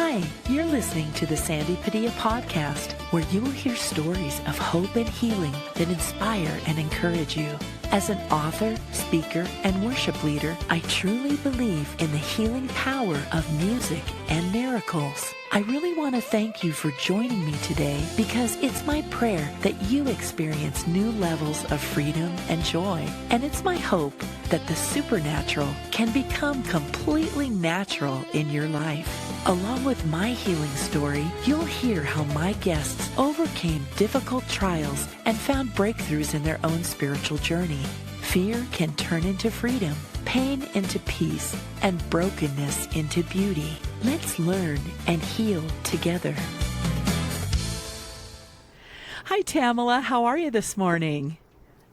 Hi, you're listening to the Sandy Padilla podcast, where you will hear stories of hope and healing that inspire and encourage you. As an author, speaker, and worship leader, I truly believe in the healing power of music and miracles. I really want to thank you for joining me today because it's my prayer that you experience new levels of freedom and joy. And it's my hope that the supernatural can become completely natural in your life. Along with my healing story, you'll hear how my guests overcame difficult trials and found breakthroughs in their own spiritual journey. Fear can turn into freedom, pain into peace, and brokenness into beauty. Let's learn and heal together. Hi, Tamala. How are you this morning?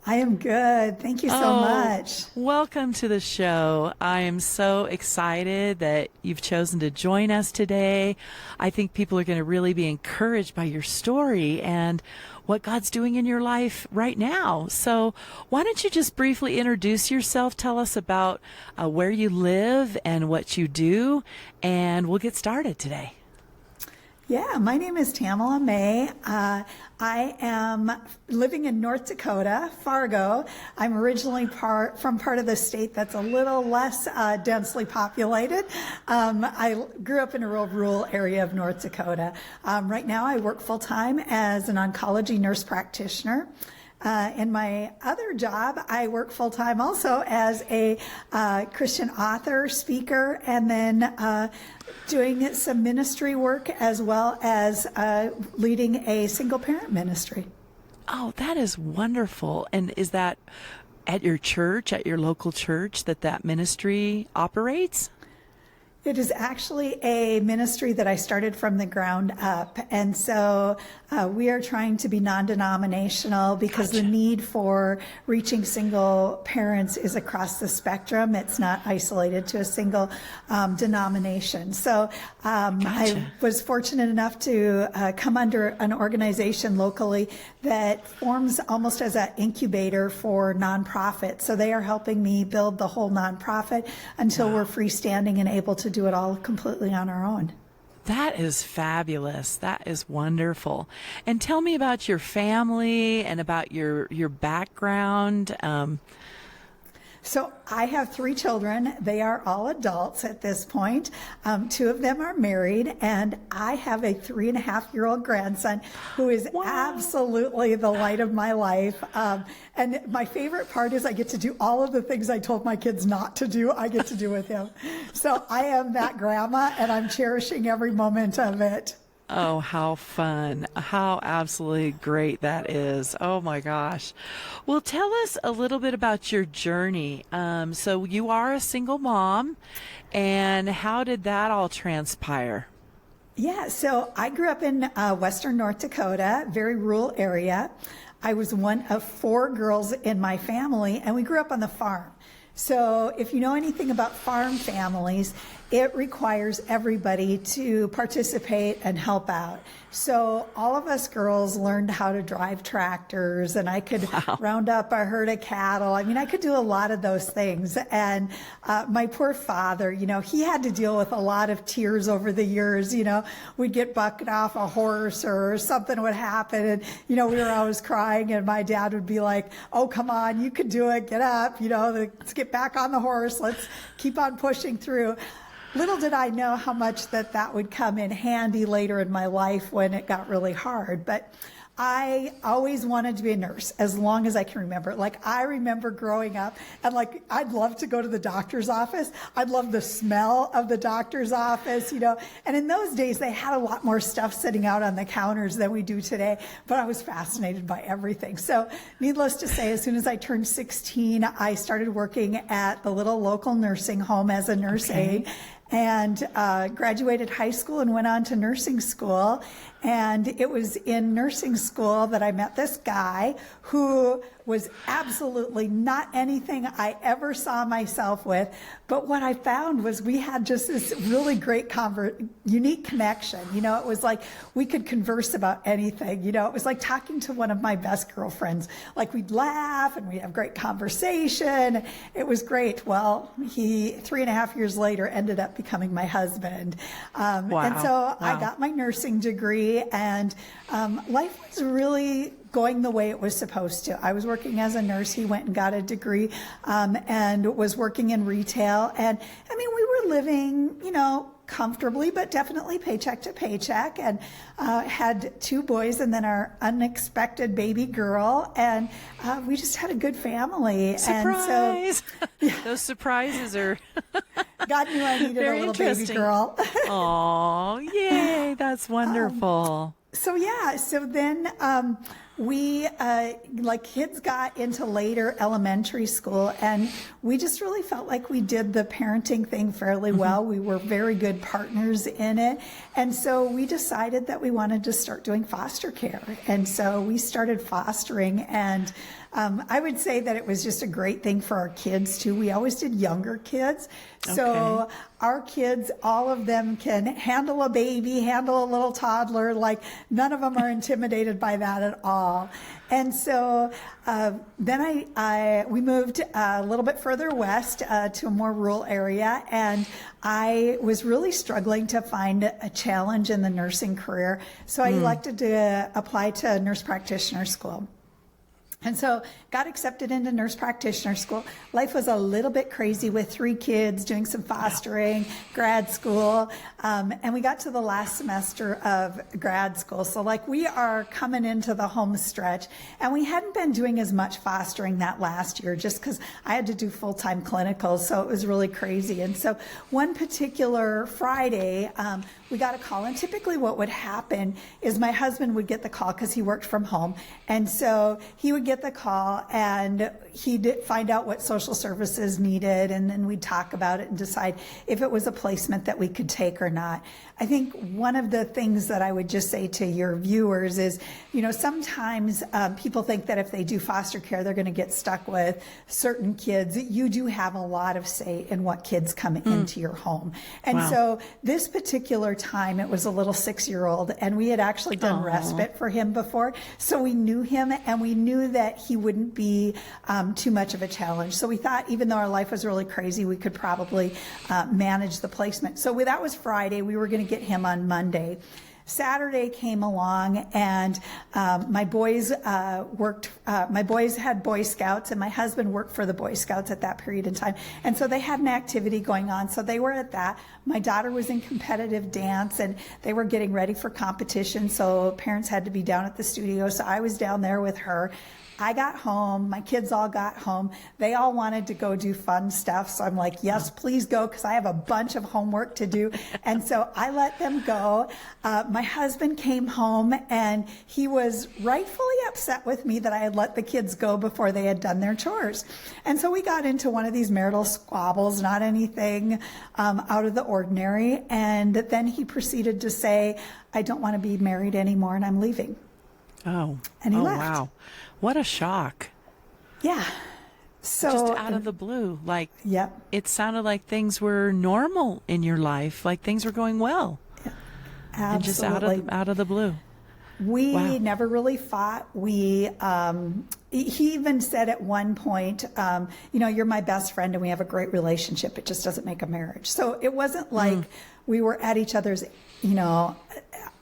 I am good. Thank you so much. Welcome to the show. I am so excited that you've chosen to join us today. I think people are going to really be encouraged by your story and what God's doing in your life right now. So why don't you just briefly introduce yourself, tell us about where you live and what you do, and we'll get started today. Yeah, my name is Tamala May. I am living in North Dakota, Fargo. I'm originally from part of the state that's a little less densely populated. I grew up in a real rural area of North Dakota. Right now I work full-time as an oncology nurse practitioner. In my other job, I work full-time also as a Christian author, speaker, and then doing some ministry work as well as leading a single-parent ministry. Oh, that is wonderful. And is that at your church, at your local church, that ministry operates? It is actually a ministry that I started from the ground up. And so we are trying to be non-denominational because the need for reaching single parents is across the spectrum. It's not isolated to a single denomination. So I was fortunate enough to come under an organization locally that forms almost as an incubator for nonprofits. So they are helping me build the whole nonprofit until we're freestanding and able to do it all completely on our own. That is fabulous. That is wonderful. And tell me about your family and about your background. So I have 3 children. They are all adults at this point. 2 of them are married, and I have a 3.5-year-old grandson who is absolutely the light of my life. And my favorite part is I get to do all of the things I told my kids not to do, I get to do with him. So I am that grandma, and I'm cherishing every moment of it. Oh, how fun. How absolutely great that is. Oh my gosh. Well, tell us a little bit about your journey. So you are a single mom, and how did that all transpire? Yeah, so I grew up in western North Dakota, very rural area. I was one of 4 girls in my family, and we grew up on the farm. So if you know anything about farm families, it requires everybody to participate and help out. So all of us girls learned how to drive tractors, and I could round up a herd of cattle. I mean, I could do a lot of those things. And my poor father, he had to deal with a lot of tears over the years. We'd get bucked off a horse or something would happen, and, we were always crying, and my dad would be like, oh, come on, you can do it, get up, let's get back on the horse, let's keep on pushing through. Little did I know how much that would come in handy later in my life when it got really hard. But I always wanted to be a nurse as long as I can remember. I remember growing up and I'd love to go to the doctor's office. I'd love the smell of the doctor's office, And in those days, they had a lot more stuff sitting out on the counters than we do today. But I was fascinated by everything. So needless to say, as soon as I turned 16, I started working at the little local nursing home as a nurse aide. And graduated high school and went on to nursing school. And it was in nursing school that I met this guy who was absolutely not anything I ever saw myself with. But what I found was we had just this really great unique connection. You know, it was like we could converse about anything. You know, it was like talking to one of my best girlfriends. Like we'd laugh and we'd have great conversation. It was great. Well, he 3.5 years later ended up becoming my husband. And so I got my nursing degree, and life was really going the way it was supposed to. I was working as a nurse. He went and got a degree and was working in retail. And I mean, we were living, you know, comfortably, but definitely paycheck to paycheck, and had 2 boys and then our unexpected baby girl. And we just had a good family. Surprise! And so, those surprises are... God knew I needed a little baby girl. Oh, yay. That's wonderful. So then we, like kids got into later elementary school, and we just really felt like we did the parenting thing fairly well. We were very good partners in it. And so we decided that we wanted to start doing foster care. And so we started fostering, and I would say that it was just a great thing for our kids too. We always did younger kids. So our kids, all of them can handle a baby, handle a little toddler. Like none of them are intimidated by that at all. And so then we moved a little bit further west to a more rural area, and I was really struggling to find a challenge in the nursing career. So I elected to apply to nurse practitioner school. And so got accepted into nurse practitioner school. Life was a little bit crazy with 3 kids, doing some fostering, grad school. And we got to the last semester of grad school. So like we are coming into the home stretch, and we hadn't been doing as much fostering that last year just because I had to do full-time clinicals. So it was really crazy. And so one particular Friday, we got a call, and typically what would happen is my husband would get the call because he worked from home. And so he would get the call, and he'd find out what social services needed, and then we'd talk about it and decide if it was a placement that we could take or not. I think one of the things that I would just say to your viewers is, you know, sometimes people think that if they do foster care, they're going to get stuck with certain kids. You do have a lot of say in what kids come into your home. And so this particular time, it was a little 6-year-old, and we had actually done respite for him before. So we knew him, and we knew that he wouldn't be too much of a challenge. So we thought, even though our life was really crazy, we could probably manage the placement. So that was Friday. We were going to get him on Monday. Saturday came along, and my boys my boys had Boy Scouts, and my husband worked for the Boy Scouts at that period in time. And so they had an activity going on. So they were at that. My daughter was in competitive dance, and they were getting ready for competition. So parents had to be down at the studio. So I was down there with her. I got home, my kids all got home. They all wanted to go do fun stuff. So I'm like, yes, please go, because I have a bunch of homework to do. And so I let them go. My husband came home, and he was rightfully upset with me that I had let the kids go before they had done their chores. And so we got into one of these marital squabbles, not anything out of the ordinary. And then he proceeded to say, I don't want to be married anymore, and I'm leaving. Oh, and he left. Wow. What a shock. Yeah. So just out of the blue, like, yep. It sounded like things were normal in your life, like things were going well. Yeah. Absolutely. And just out of the blue. We never really fought. He even said at one point, you know, you're my best friend and we have a great relationship. It just doesn't make a marriage. So it wasn't like we were at each other's, you know,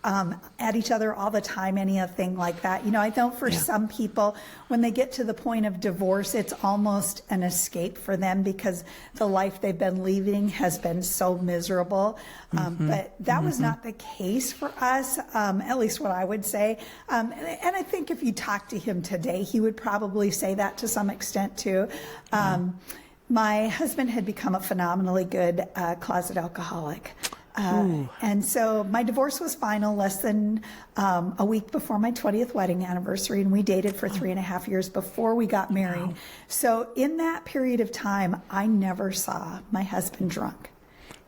at each other all the time, anything like that. You know, I know for some people, when they get to the point of divorce, it's almost an escape for them because the life they've been leading has been so miserable. But that was not the case for us, at least what I would say. And I think if you talk to him today, he would probably say that to some extent too. My husband had become a phenomenally good closet alcoholic. And so my divorce was final less than a week before my 20th wedding anniversary, and we dated for 3.5 years before we got married. Wow. So in that period of time, I never saw my husband drunk.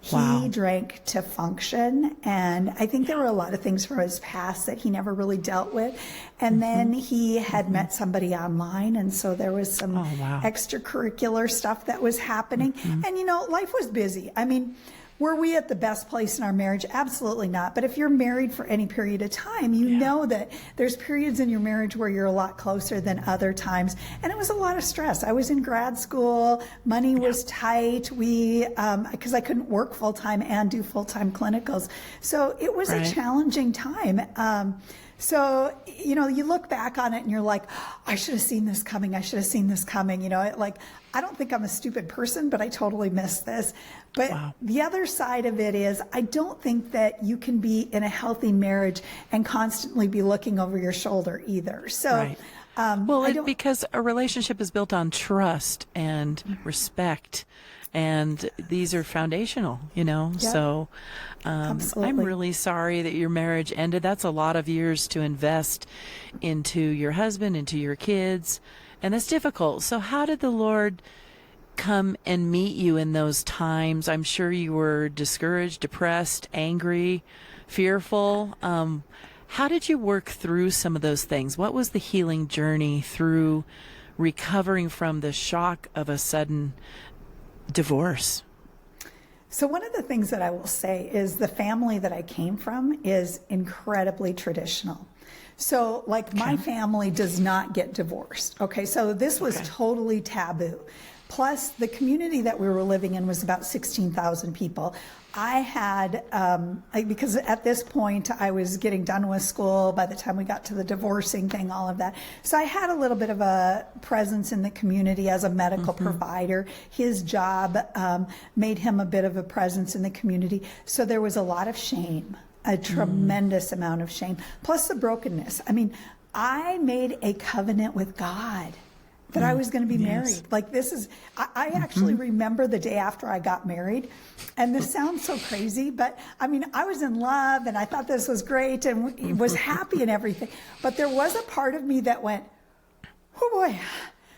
He drank to function, and I think there were a lot of things from his past that he never really dealt with. And then he had met somebody online, and so there was some extracurricular stuff that was happening. And, life was busy. I mean, were we at the best place in our marriage? Absolutely not. But if you're married for any period of time, you know that there's periods in your marriage where you're a lot closer than other times. And it was a lot of stress. I was in grad school. Money was tight. Because I couldn't work full time and do full time clinicals. So it was a challenging time. So, you look back on it and you're like, I should have seen this coming. I should have seen this coming. I don't think I'm a stupid person, but I totally missed this. But the other side of it is, I don't think that you can be in a healthy marriage and constantly be looking over your shoulder either. So, because a relationship is built on trust and respect. And these are foundational, so I'm really sorry that your marriage ended. That's a lot of years to invest into your husband, into your kids, and that's difficult. So how did the Lord come and meet you in those times? I'm sure you were discouraged, depressed, angry, fearful. How did you work through some of those things? What was the healing journey through recovering from the shock of a sudden divorce? So one of the things that I will say is the family that I came from is incredibly traditional. So my family does not get divorced. Okay. So this was totally taboo. Plus the community that we were living in was about 16,000 people. I had, because at this point I was getting done with school by the time we got to the divorcing thing, all of that. So I had a little bit of a presence in the community as a medical provider. His job made him a bit of a presence in the community. So there was a lot of shame, a tremendous amount of shame, plus the brokenness. I mean, I made a covenant with God that I was going to be married. I actually remember the day after I got married, and this sounds so crazy, but I mean, I was in love and I thought this was great and was happy and everything. But there was a part of me that went, oh boy,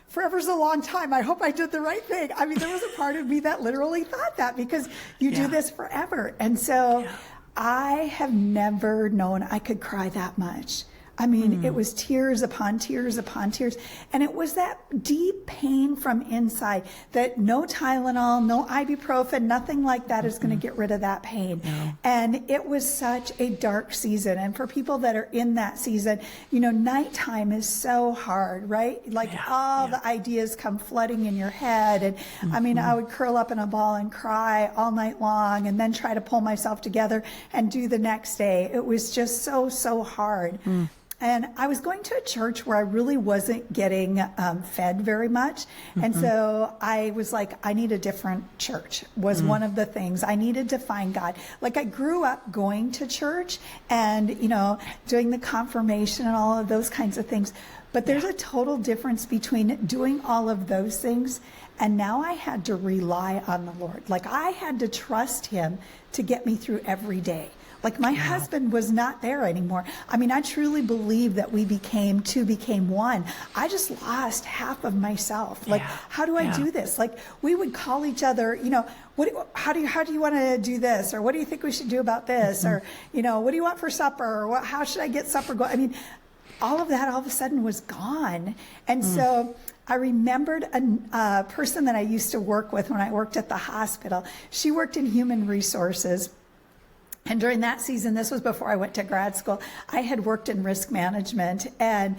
forever's a long time. I hope I did the right thing. I mean, there was a part of me that literally thought that, because you do this forever. And so I have never known I could cry that much. I mean, it was tears upon tears upon tears. And it was that deep pain from inside that no Tylenol, no ibuprofen, nothing like that is going to get rid of that pain. No. And it was such a dark season. And for people that are in that season, nighttime is so hard, right? The ideas come flooding in your head. And I mean, I would curl up in a ball and cry all night long and then try to pull myself together and do the next day. It was just so hard. And I was going to a church where I really wasn't getting fed very much. And so I was like, I need a different church, was one of the things. I needed to find God. I grew up going to church and, doing the confirmation and all of those kinds of things. But there's a total difference between doing all of those things, and now I had to rely on the Lord. I had to trust Him to get me through every day. My husband was not there anymore. I mean, I truly believe that we became one. I just lost half of myself. How do I do this? We would call each other, how do you want to do this? Or what do you think we should do about this? Or, what do you want for supper? Or how should I get supper going? I mean, all of that all of a sudden was gone. And so I remembered a person that I used to work with when I worked at the hospital. She worked in human resources. And during that season, this was before I went to grad school, I had worked in risk management. And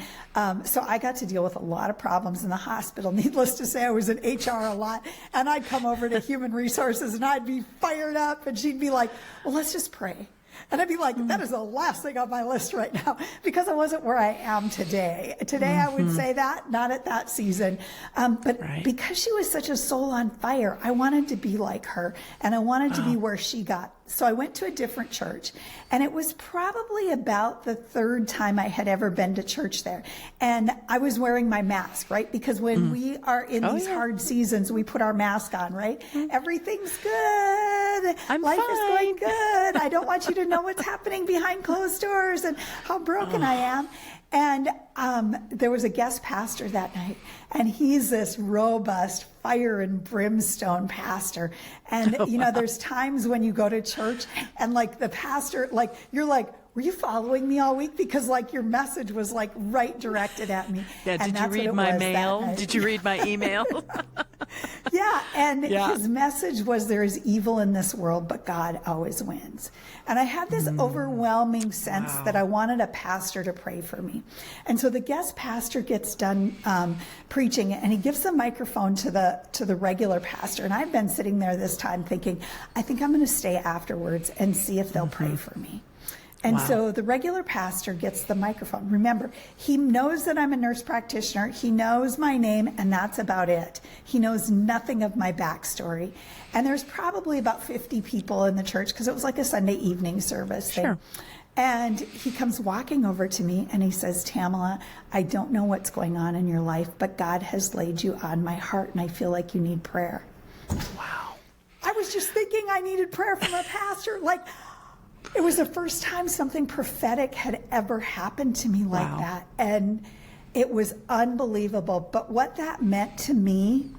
so I got to deal with a lot of problems in the hospital. Needless to say, I was in HR a lot. And I'd come over to human resources and I'd be fired up. And she'd be like, well, let's just pray. And I'd be like, that is the last thing on my list right now, because I wasn't where I am today. Today, I would say that, not at that season. But because she was such a soul on fire, I wanted to be like her, and I wanted to be where she got. So I went to a different church, and it was probably about the third time I had ever been to church there. And I was wearing my mask, right? Because when we are in these hard seasons, we put our mask on, right? Everything's good. I'm Life fine. is going good. I don't want you to know what's happening behind closed doors and how broken I am. And there was a guest pastor that night, and he's this robust fire and brimstone pastor. And, there's times when you go to church and like the pastor, like, you're like, were you following me all week? Because like your message was like right directed at me. Yeah, and did you read my mail? Did you read my email? Yeah, and his message was there is evil in this world, but God always wins. And I had this overwhelming sense that I wanted a pastor to pray for me. And so the guest pastor gets done preaching, and he gives the microphone to the regular pastor. And I've been sitting there this time thinking, I think I'm going to stay afterwards and see if they'll pray for me. And so the regular pastor gets the microphone. Remember, he knows that I'm a nurse practitioner. He knows my name, and that's about it. He knows nothing of my backstory. And there's probably about 50 people in the church because it was like a Sunday evening service thing. Sure. And he comes walking over to me and he says, Tamala, I don't know what's going on in your life, but God has laid you on my heart, and I feel like you need prayer. Wow. I was just thinking I needed prayer from a pastor. Like, it was the first time something prophetic had ever happened to me like that. And it was unbelievable. But what that meant to me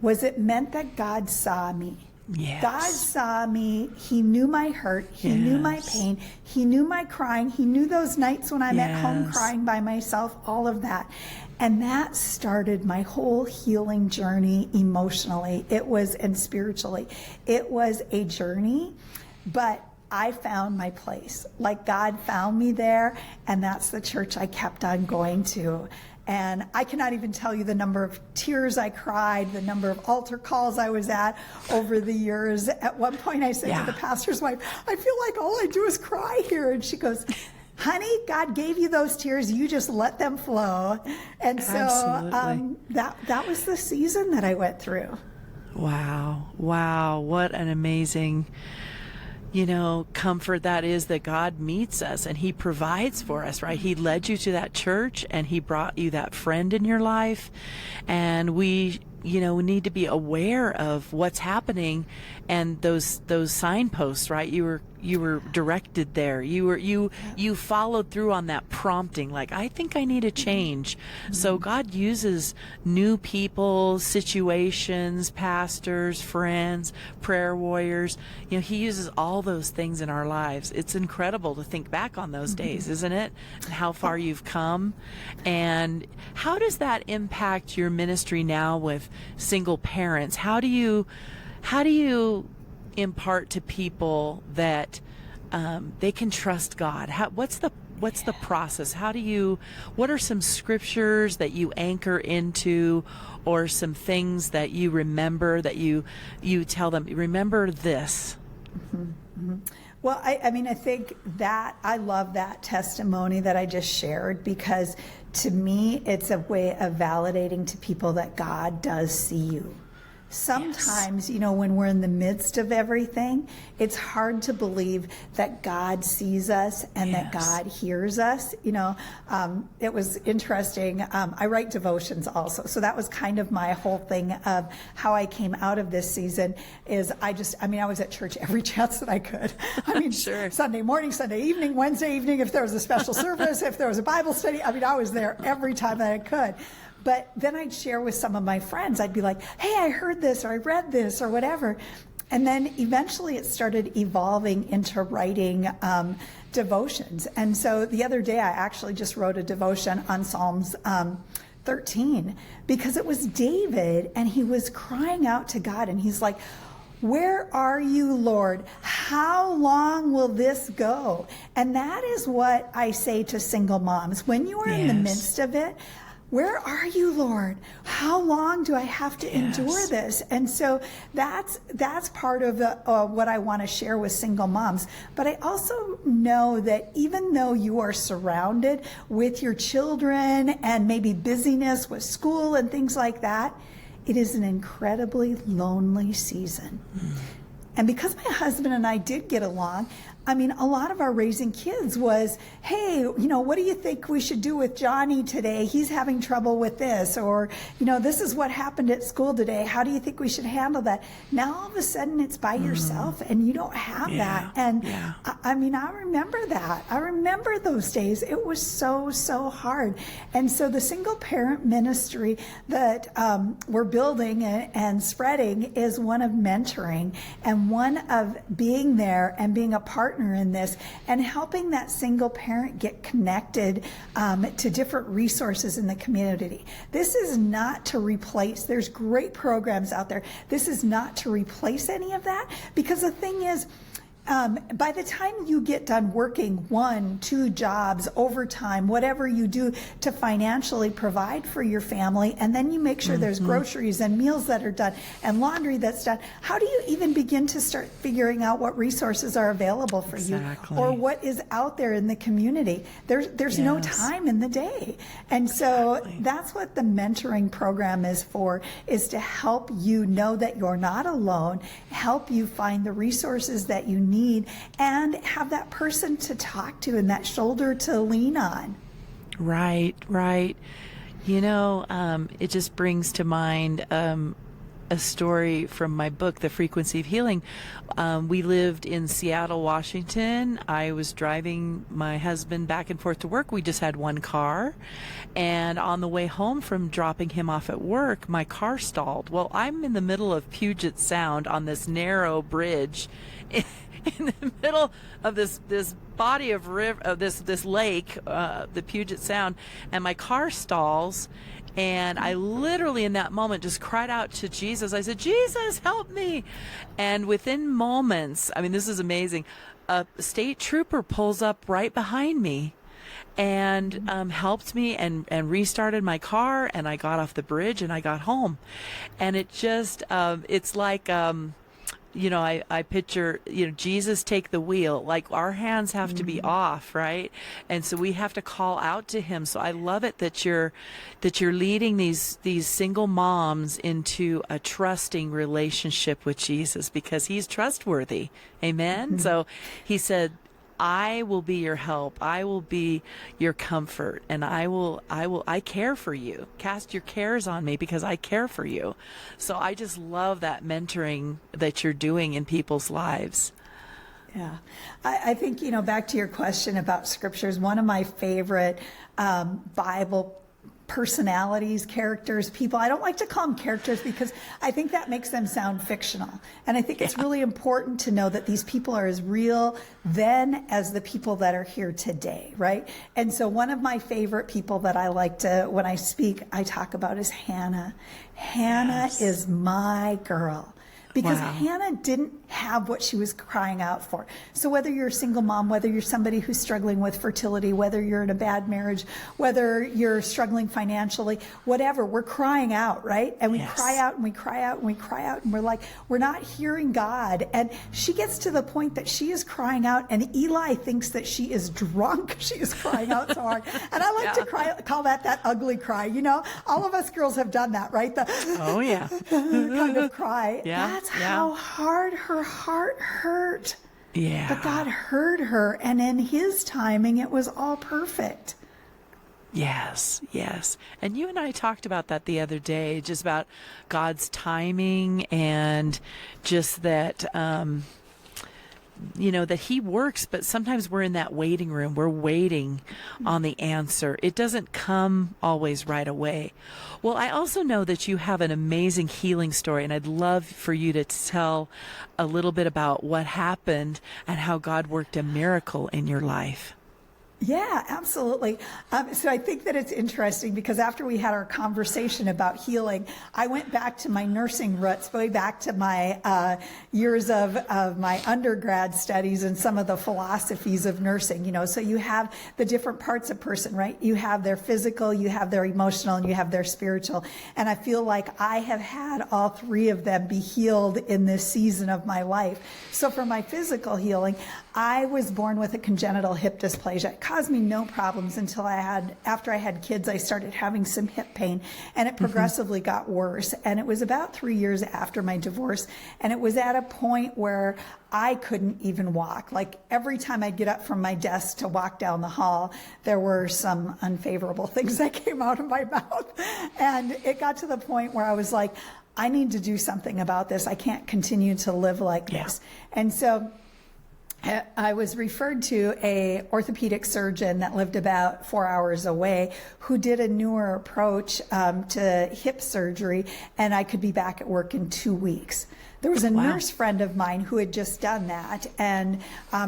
was it meant that God saw me. Yes. God saw me. He knew my hurt. He knew my pain. He knew my crying. He knew those nights when I'm at home crying by myself, all of that. And that started my whole healing journey emotionally. It was, and spiritually. It was a journey, but I found my place. Like God found me there, and that's the church I kept on going to. And I cannot even tell you the number of tears I cried, the number of altar calls I was at over the years. At one point I said to the pastor's wife, I feel like all I do is cry here. And she goes, honey, God gave you those tears. You just let them flow. And so that was the season that I went through. Wow. Wow. What an amazing comfort that is, that God meets us and he provides for us, right? He led you to that church and he brought you that friend in your life. And we need to be aware of what's happening and those signposts, right? You were directed there. You followed through on that prompting, like, I think I need a change. So God uses new people, situations, pastors, friends, prayer warriors. He uses all those things in our lives. It's incredible to think back on those days, isn't it? And how far you've come. And how does that impact your ministry now with single parents? How do you impart to people that they can trust God? What's the process? What are some scriptures that you anchor into, or some things that you remember that you tell them, remember this? Well, I think that I love that testimony that I just shared, because to me, it's a way of validating to people that God does see you. Sometimes, when we're in the midst of everything, it's hard to believe that God sees us and that God hears us. It was interesting. I write devotions also. So that was kind of my whole thing of how I came out of this season is I was at church every chance that I could. Sure. Sunday morning, Sunday evening, Wednesday evening, if there was a special service, if there was a Bible study, I was there every time that I could. But then I'd share with some of my friends. I'd be like, hey, I heard this, or I read this, or whatever. And then eventually it started evolving into writing devotions. And so the other day I actually just wrote a devotion on Psalms 13, because it was David, and he was crying out to God, and he's like, where are you, Lord? How long will this go? And that is what I say to single moms. When you are in the midst of it, where are you, Lord? How long do I have to endure this? And so that's part of what I want to share with single moms. But I also know that even though you are surrounded with your children and maybe busyness with school and things like that, it is an incredibly lonely season. And because my husband and I did get along, I mean, a lot of our raising kids was, hey, what do you think we should do with Johnny today? He's having trouble with this, or, this is what happened at school today. How do you think we should handle that? Now, all of a sudden, it's by yourself, and you don't have that. And I mean, I remember that. I remember those days. It was so, so hard. And so the single parent ministry that we're building and spreading is one of mentoring and one of being there and being a partner in this and helping that single parent get connected to different resources in the community. This is not to replace, there's great programs out there. This is not to replace any of that, because the thing is, by the time you get done working 1, 2 jobs, overtime, whatever you do to financially provide for your family, and then you make sure there's groceries and meals that are done and laundry that's done, how do you even begin to start figuring out what resources are available for you or what is out there in the community? There's no time in the day. And so that's what the mentoring program is for, is to help you know that you're not alone, help you find the resources that you need, and have that person to talk to and that shoulder to lean on. Right. It just brings to mind a story from my book, The Frequency of Healing. We lived in Seattle, Washington. I was driving my husband back and forth to work. We just had one car. And on the way home from dropping him off at work, my car stalled. Well, I'm in the middle of Puget Sound on this narrow bridge in the middle of this body of river, this lake, the Puget Sound, and my car stalls. And I literally in that moment just cried out to Jesus. I said, Jesus, help me. And within moments, I mean, this is amazing, a state trooper pulls up right behind me and helped me and restarted my car, and I got off the bridge and I got home. And it just, it's like, I picture, Jesus take the wheel, like our hands have to be off, right? And so we have to call out to him. So I love it that you're leading these single moms into a trusting relationship with Jesus, because he's trustworthy. Amen. So he said, I will be your help. I will be your comfort, and I care for you. Cast your cares on me because I care for you. So I just love that mentoring that you're doing in people's lives. Yeah. I think, back to your question about scriptures, one of my favorite Bible personalities, characters, people. I don't like to call them characters because I think that makes them sound fictional. And I think it's really important to know that these people are as real then as the people that are here today, right? And so one of my favorite people that I like to, when I speak, I talk about is Hannah. Hannah is my girl. Because Hannah didn't have what she was crying out for. So whether you're a single mom, whether you're somebody who's struggling with fertility, whether you're in a bad marriage, whether you're struggling financially, whatever, we're crying out, right? And we cry out and we cry out and we cry out, and we're like, we're not hearing God. And she gets to the point that she is crying out, and Eli thinks that she is drunk. She is crying out so hard. And I like to call that ugly cry. All of us girls have done that, right? The kind of cry. That's how hard her heart hurt. Yeah. But God heard her, and in his timing, it was all perfect. Yes. And you and I talked about that the other day, just about God's timing and just that, that he works, but sometimes we're in that waiting room. We're waiting on the answer. It doesn't come always right away. Well, I also know that you have an amazing healing story, and I'd love for you to tell a little bit about what happened and how God worked a miracle in your life. Yeah, absolutely. So I think that it's interesting because after we had our conversation about healing, I went back to my nursing roots, way back to my years of my undergrad studies and some of the philosophies of nursing. So you have the different parts of person, right? You have their physical, you have their emotional, and you have their spiritual. And I feel like I have had all three of them be healed in this season of my life. So for my physical healing, I was born with a congenital hip dysplasia. It caused me no problems until after I had kids, I started having some hip pain, and it progressively got worse. And it was about 3 years after my divorce, and it was at a point where I couldn't even walk. Like every time I'd get up from my desk to walk down the hall, there were some unfavorable things that came out of my mouth. And it got to the point where I was like, I need to do something about this. I can't continue to live like this. And so I was referred to a orthopedic surgeon that lived about 4 hours away who did a newer approach to hip surgery, and I could be back at work in 2 weeks. There was a nurse friend of mine who had just done that, and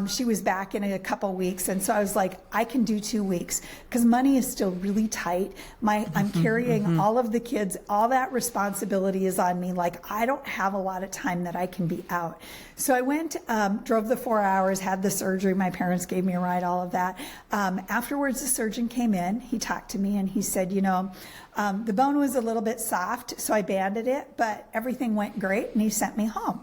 she was back in a couple weeks. And so I was like, I can do 2 weeks because money is still really tight. I'm carrying all of the kids. All that responsibility is on me. Like, I don't have a lot of time that I can be out. So I went, drove the 4 hours, had the surgery. My parents gave me a ride, all of that. Afterwards, the surgeon came in. He talked to me and he said, the bone was a little bit soft, so I banded it, but everything went great, and he sent me home.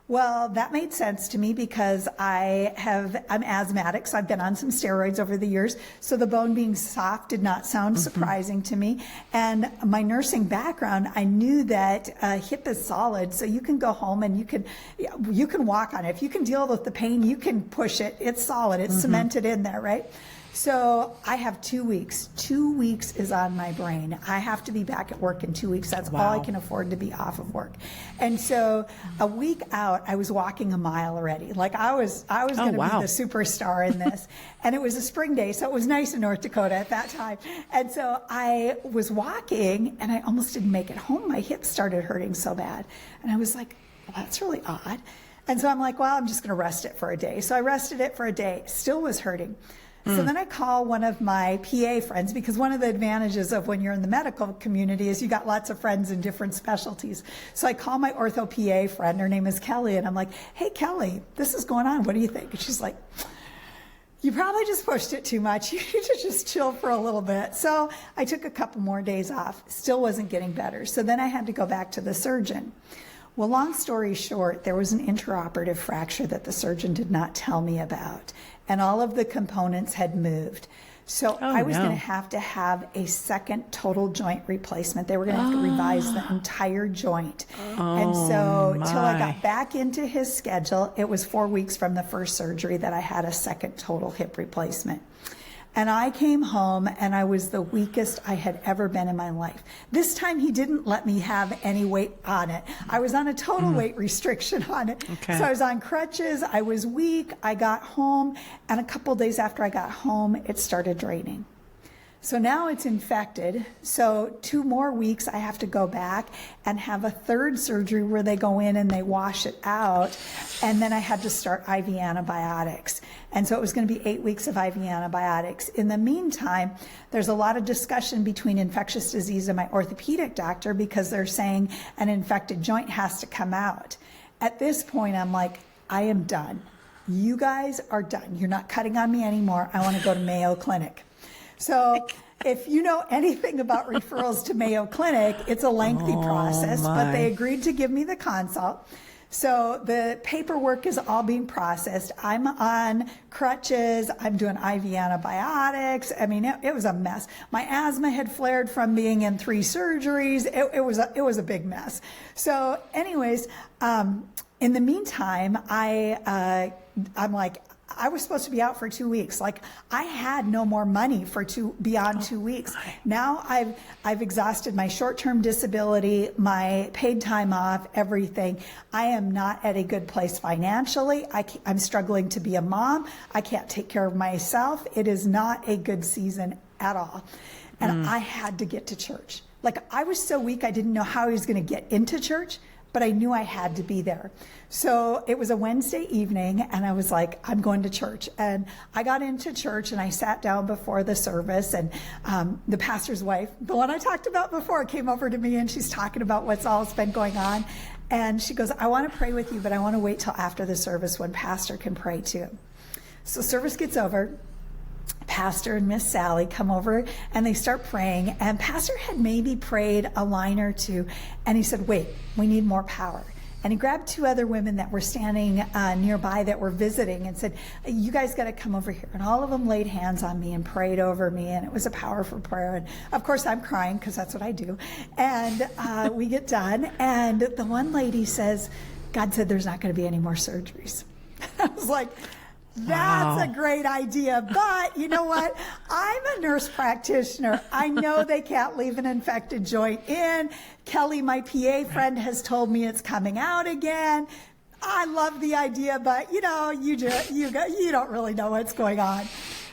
Well, that made sense to me because I'm asthmatic, so I've been on some steroids over the years. So the bone being soft did not sound surprising to me. And my nursing background, I knew that hip is solid, so you can go home and you can walk on it. If you can deal with the pain, you can push it. It's solid. It's cemented in there, right? So I have 2 weeks. 2 weeks is on my brain. I have to be back at work in 2 weeks. That's all I can afford to be off of work. And so a week out, I was walking a mile already. Like I was going to be the superstar in this. And it was a spring day, so it was nice in North Dakota at that time. And so I was walking, and I almost didn't make it home. My hips started hurting so bad. And I was like, well, that's really odd. And so I'm like, well, I'm just going to rest it for a day. So I rested it for a day. Still was hurting. So then I call one of my PA friends, because one of the advantages of when you're in the medical community is you got lots of friends in different specialties. So I call my ortho PA friend, her name is Kelly, and I'm like, hey, Kelly, this is going on. What do you think? And she's like, you probably just pushed it too much. You need to just chill for a little bit. So I took a couple more days off. Still wasn't getting better. So then I had to go back to the surgeon. Well, long story short, there was an intraoperative fracture that the surgeon did not tell me about, and all of the components had moved. So I was going to have a second total joint replacement. They were going to have to revise the entire joint. And so till I got back into his schedule, it was 4 weeks from the first surgery that I had a second total hip replacement. And I came home and I was the weakest I had ever been in my life. This time he didn't let me have any weight on it. I was on a total weight restriction on it. So I was on crutches, I was weak, I got home, and a couple days after I got home, it started draining. So now it's infected. So 2 more weeks, I have to go back and have a third surgery where they go in and they wash it out. And then I had to start IV antibiotics. And so it was going to be 8 weeks of IV antibiotics. In the meantime, there's a lot of discussion between infectious disease and my orthopedic doctor because they're saying an infected joint has to come out. At this point, I'm like, I am done. You guys are done. You're not cutting on me anymore. I want to go to Mayo Clinic. So if you know anything about referrals to Mayo Clinic, it's a lengthy process, but they agreed to give me the consult. So the paperwork is all being processed. I'm on crutches. I'm doing IV antibiotics. I mean, it was a mess. My asthma had flared from being in 3 surgeries. It was a big mess. So anyways, in the meantime, I'm like, I was supposed to be out for 2 weeks. Like I had no more money for beyond 2 weeks. Now I've exhausted my short-term disability, my paid time off, everything. I am not at a good place financially. I'm struggling to be a mom. I can't take care of myself. It is not a good season at all. And I had to get to church. Like I was so weak, I didn't know how I was going to get into church, but I knew I had to be there. So it was a Wednesday evening, and I was like, I'm going to church. And I got into church, and I sat down before the service, and the pastor's wife, the one I talked about before, came over to me, and she's talking about what's all been going on. And she goes, I want to pray with you, but I want to wait till after the service when Pastor can pray too. So service gets over. Pastor and Miss Sally come over and they start praying, and Pastor had maybe prayed a line or two, and he said, wait, we need more power. And he grabbed two other women that were standing nearby that were visiting and said, you guys got to come over here. And all of them laid hands on me and prayed over me, and it was a powerful prayer. And of course I'm crying because that's what I do. And we get done, and the one lady says, God said there's not going to be any more surgeries. I was like, that's a great idea. But you know what? I'm a nurse practitioner. I know they can't leave an infected joint in. Kelly, my PA friend, has told me it's coming out again. I love the idea, but you know, you don't really know what's going on.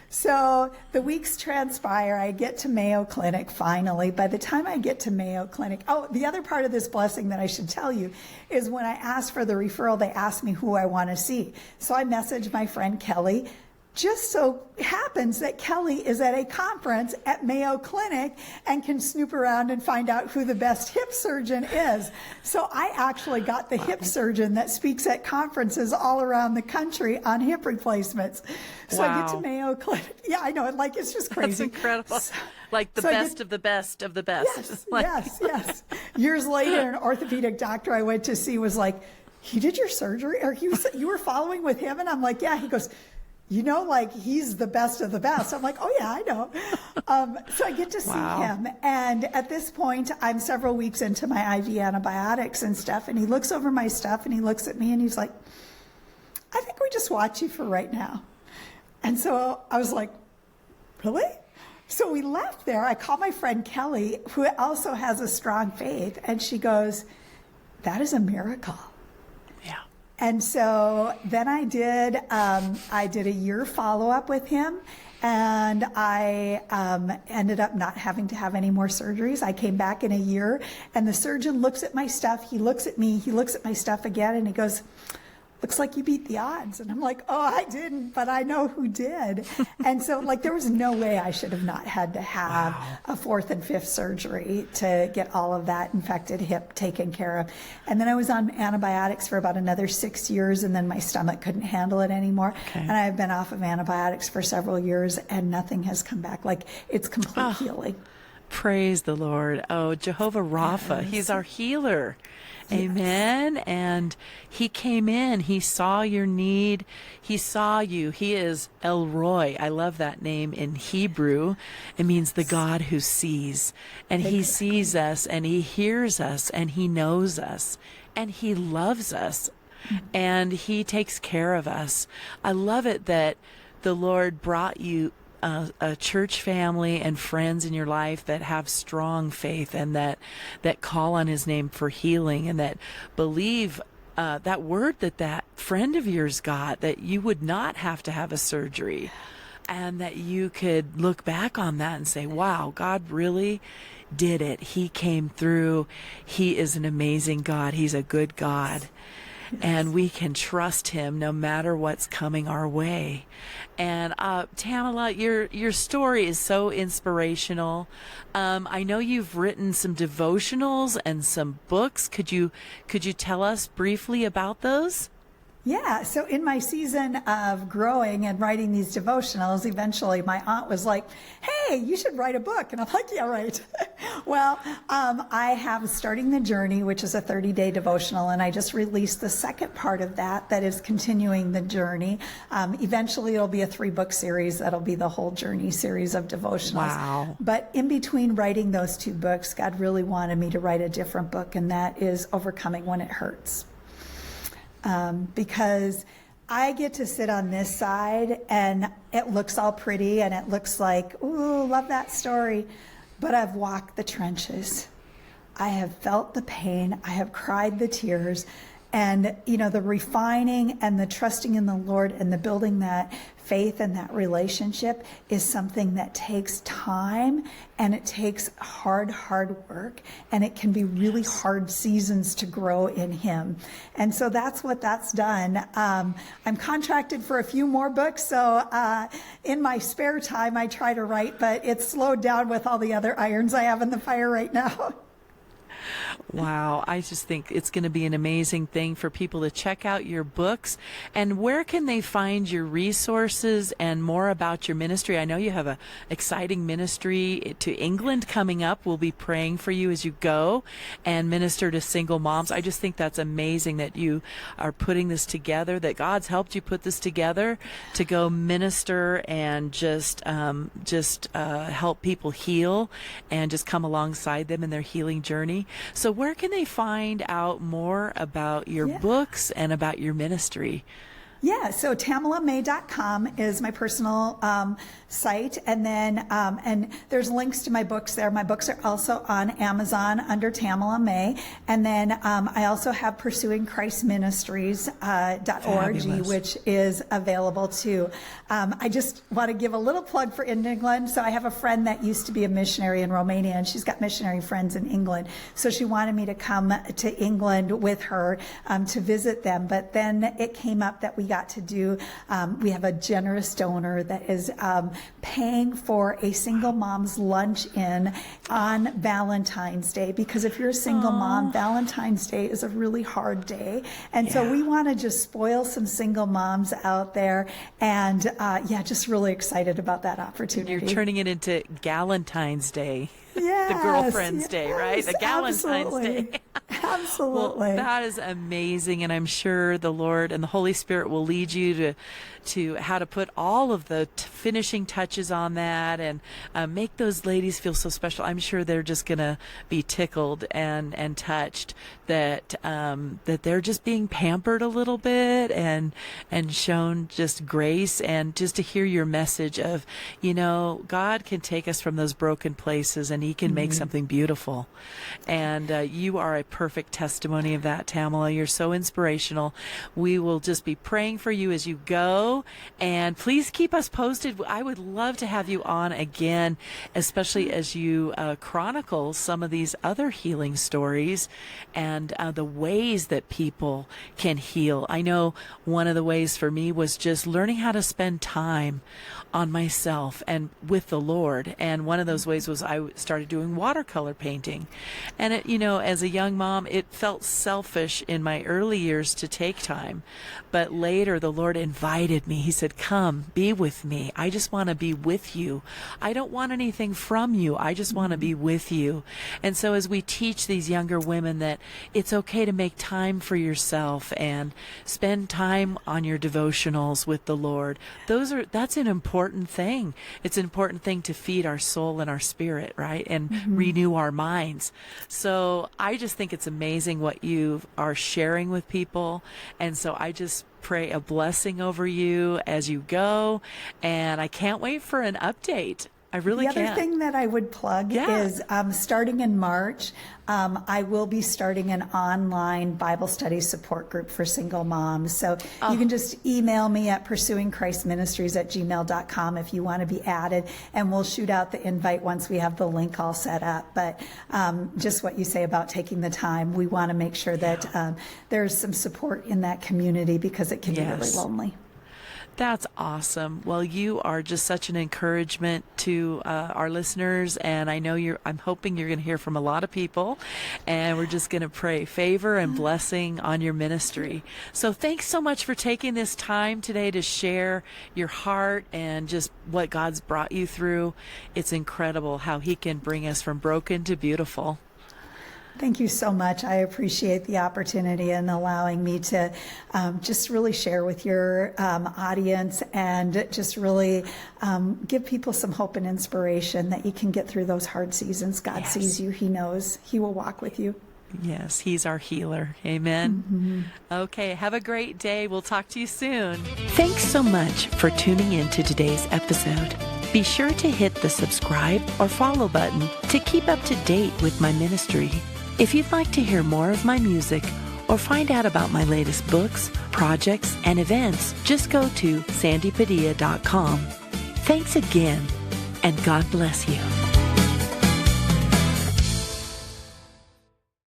So the weeks transpire. I get to Mayo Clinic finally. By the time I get to Mayo Clinic, the other part of this blessing that I should tell you is when I asked for the referral, they asked me who I want to see. So I messaged my friend Kelly. Just so happens that Kelly is at a conference at Mayo Clinic and can snoop around and find out who the best hip surgeon is. So I actually got the hip surgeon that speaks at conferences all around the country on hip replacements. So I get to Mayo Clinic. Yeah, I know. Like, it's just crazy. That's incredible. Like the best of the best of the best. Yes, yes. Years later, an orthopedic doctor I went to see was like, he did your surgery? Or you were following with him? And I'm like, yeah. He goes, you know, like, he's the best of the best. I'm like, oh yeah, I know. So I get to see him. And at this point, I'm several weeks into my IV antibiotics and stuff. And he looks over my stuff and he looks at me and he's like, I think we just watch you for right now. And so I was like, really? So we left there. I called my friend Kelly, who also has a strong faith. And she goes, that is a miracle. And so then I did a year follow-up with him, and I ended up not having to have any more surgeries. I came back in a year, and the surgeon looks at my stuff. He looks at me. He looks at my stuff again, and he goes, looks like you beat the odds. And I'm like, oh, I didn't, but I know who did. And so, like, there was no way I should have not had to have a fourth and fifth surgery to get all of that infected hip taken care of. And then I was on antibiotics for about another 6 years, and then my stomach couldn't handle it anymore. Okay. And I've been off of antibiotics for several years, and nothing has come back. Like, it's complete healing. Praise the Lord. Oh, Jehovah Rapha, He's our healer. Amen. Yes. And He came in. He saw your need. He saw you. He is El Roy. I love that name in Hebrew. It means the God who sees. And He sees us, and He hears us, and He knows us, and He loves us, and He takes care of us. I love it that the Lord brought you a church family and friends in your life that have strong faith and that call on His name for healing, and that believe that word that friend of yours got, that you would not have to have a surgery, and that you could look back on that and say, wow, God really did it. He came through. He is an amazing God. He's a good God. And we can trust Him no matter what's coming our way. And Tamala, your story is so inspirational. I know you've written some devotionals and some books. Could you tell us briefly about those? Yeah, so in my season of growing and writing these devotionals, eventually my aunt was like, hey, you should write a book. And I'm like, yeah, right. Well, I have Starting the Journey, which is a 30-day devotional, and I just released the second part of that is continuing the journey. Eventually it'll be a 3-book series. That'll be the whole journey series of devotionals. Wow. But in between writing those 2 books, God really wanted me to write a different book, and that is Overcoming When It Hurts. Because I get to sit on this side and it looks all pretty and it looks like, ooh, love that story. But I've walked the trenches. I have felt the pain. I have cried the tears. And, you know, the refining and the trusting in the Lord and the building that faith and that relationship is something that takes time, and it takes hard work, and it can be really hard seasons to grow in Him. And so that's what that's done. I'm contracted for a few more books, so in my spare time I try to write, but it's slowed down with all the other irons I have in the fire right now. Wow. I just think it's going to be an amazing thing for people to check out your books. And where can they find your resources and more about your ministry? I know you have an exciting ministry to England coming up. We'll be praying for you as you go and minister to single moms. I just think that's amazing that you are putting this together, that God's helped you put this together to go minister and just help people heal and just come alongside them in their healing journey. So where can they find out more about your books and about your ministry? Yeah, so TamalaMay.com is my personal site, and then and there's links to my books there. My books are also on Amazon under Tamala May, and then I also have Pursuing Christ Ministries .org, which is available too. I just want to give a little plug for England. So I have a friend that used to be a missionary in Romania, and she's got missionary friends in England. So she wanted me to come to England with her to visit them. But then it came up that we got to do, we have a generous donor that is paying for a single mom's lunch-in on Valentine's Day, because if you're a single mom, Valentine's Day is a really hard day. And so we want to just spoil some single moms out there, and just really excited about that opportunity. You're turning it into Galentine's Day. Yes, the girlfriend's day, right? The Galentine's Day. Absolutely. Well, that is amazing, and I'm sure the Lord and the Holy Spirit will lead you to how to put all of the finishing touches on that and make those ladies feel so special. I'm sure they're just going to be tickled and touched that they're just being pampered a little bit and shown just grace, and just to hear your message of, God can take us from those broken places and He can make something beautiful. And you are a perfect testimony of that, Tamala. You're so inspirational. We will just be praying for you as you go, and please keep us posted. I would love to have you on again, especially as you chronicle some of these other healing stories and the ways that people can heal. I know one of the ways for me was just learning how to spend time on myself and with the Lord. And one of those ways was I started doing watercolor painting. And it, as a young mom, it felt selfish in my early years to take time. But later the Lord invited me. He said, come, be with me. I just want to be with you. I don't want anything from you. I just want to be with you. And so as we teach these younger women that it's okay to make time for yourself and spend time on your devotionals with the Lord, that's an important thing. It's an important thing to feed our soul and our spirit, right? And renew our minds. So I just think it's amazing what you are sharing with people. And so I just pray a blessing over you as you go. And I can't wait for an update. I really can't. The other thing that I would plug is starting in March, I will be starting an online Bible study support group for single moms. So you can just email me at pursuingchristministries@gmail.com if you want to be added, and we'll shoot out the invite once we have the link all set up. But just what you say about taking the time, we want to make sure that there's some support in that community, because it can be really lonely. That's awesome. Well, you are just such an encouragement to our listeners, and I know I'm hoping you're going to hear from a lot of people, and we're just going to pray favor and blessing on your ministry. So thanks so much for taking this time today to share your heart and just what God's brought you through. It's incredible how He can bring us from broken to beautiful. Thank you so much. I appreciate the opportunity and allowing me to just really share with your audience and just really give people some hope and inspiration that you can get through those hard seasons. God sees you. He knows. He will walk with you. Yes, He's our healer. Amen. Okay, have a great day. We'll talk to you soon. Thanks so much for tuning in to today's episode. Be sure to hit the subscribe or follow button to keep up to date with my ministry. If you'd like to hear more of my music or find out about my latest books, projects, and events, just go to sandypadilla.com. Thanks again, and God bless you.